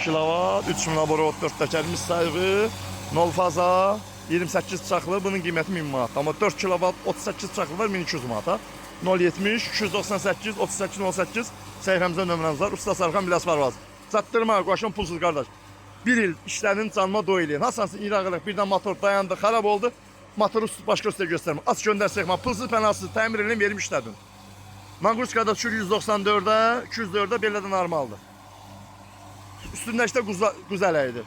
kilovat, 3000 laborot 4 təkərimiz sayığı, 0 faza, 28 çaxlı, bunun qiyməti 1000 manat. Amma 4 kilovat, 38 çaxlı var 1200 manata. 070 298 38 08 səhifəmizdə nömrəmiz var. Usta Sarxan Biləs Parvaz. Çatdırma, qoşun pulsuz qardaş. Bir il işlərin canıma doy eləyin. Hasansı iraqılıq birdən motor dayandı, xarab oldu. Motoru başqa üstə göstərmə. Aç göndərsək, pulsuz pənasız təmir elin verim işlədin. Manqurskada düşür 194'ə, 204'ə belə də normaldır. Üstündə işte quzələkdir.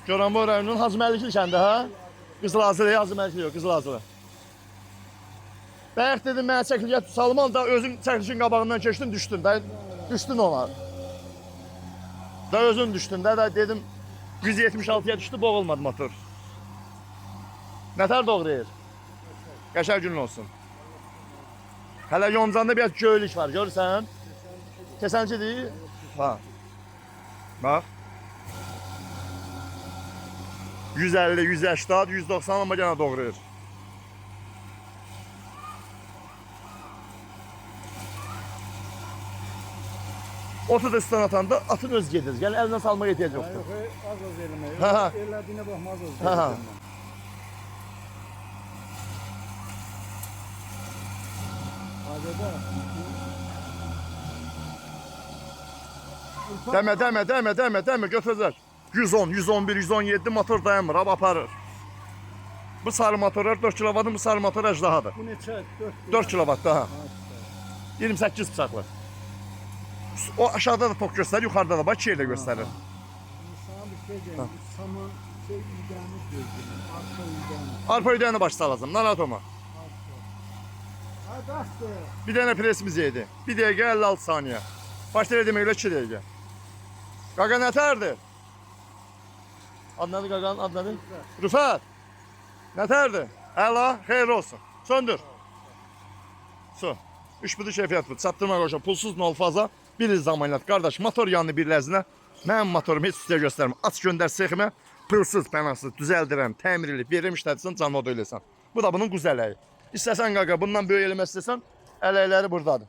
Goranboy rayonunun Hacıməlikli kəndi, ha? Qızılazılı, Hacıməlikli yox, Qızılazılı. Bəyək dedim, mənə çəkiliyyət salman da özün çəkilişin qabağından keçdin, düşdün. Düşdün ona. Da özün düşdün də dedim 176'ya düşdü, boğulmadı motor. Nətər doğrayır? Qəşəng günün olsun. Hələ yoncanda biraz göylük var, görürsən? Kesəncidir? Ha. Bax. 150, 180, 190 amma gənə doğrayır. Otu da üstdən atanda atın öz gedir. Yəni əlindən salmağa ehtiyac yoxdur. Az eləmək. Ha. Elədiyinə baxmaz az. Ha. Dəmə, götürəcək. 110, 111, 117 motor dayanmır, hava aparır. Bu sarı motorlar 4 kilovatın, bu sarı motor əjdahadır. Bu neçə? 4 kilovat daha. 28 bıçaqlı. O aşağıda da tok göstərir, yuxarıda da bax 2 yerdə göstərir. Sana bir şey deyim. Saman üydəmiz gözləyir. Arpa üydəmiz. Arpa ödəyəni başa salacam, narahat olma. Hadi. Bir dənə presimiz yedi. 1 dəqiqə 56 saniyə. Başlayır deməklə 2 dəqiqə. Qaqa nətərdir? Adnadır qaqanın, adnadır? Rüfət. Nətərdir? Əla, xeyir olsun. Söndür. Su. 3 budu keyfiyyət bu. Çatdırma qoşun. Pulsuz 0 faza. Bir il zamanlat. Qardaş, motor yanını bir ləzinə. Mənim motorum heç üstəyə göstərmə. Aç göndər seximə. Pulsuz, pənasız, düzəldirəm, təmir edib, verim işlədirsən, canlı oda eləsən. Bu da bunun quzələyi. İstəsən qaqa, bundan böyük eləmək istəsən, ələkləri buradadır.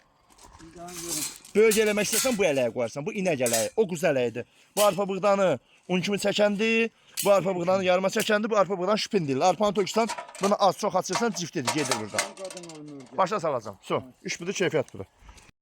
Böyük eləmək istəsən bu ələyə qoyarsan. Bu inək ələyi, o quzələyidir. Bu arpa buğdanı un kimi çəkəndi. Bu arpa buğdanı yarıma çəkəndi. Bu arpa buğdanı şüpindir. Arpanı töksən, bunu az çox açırsan, ciftidir, gedir burada. Başa salacam. Su. 3 budur keyfiyyət budur.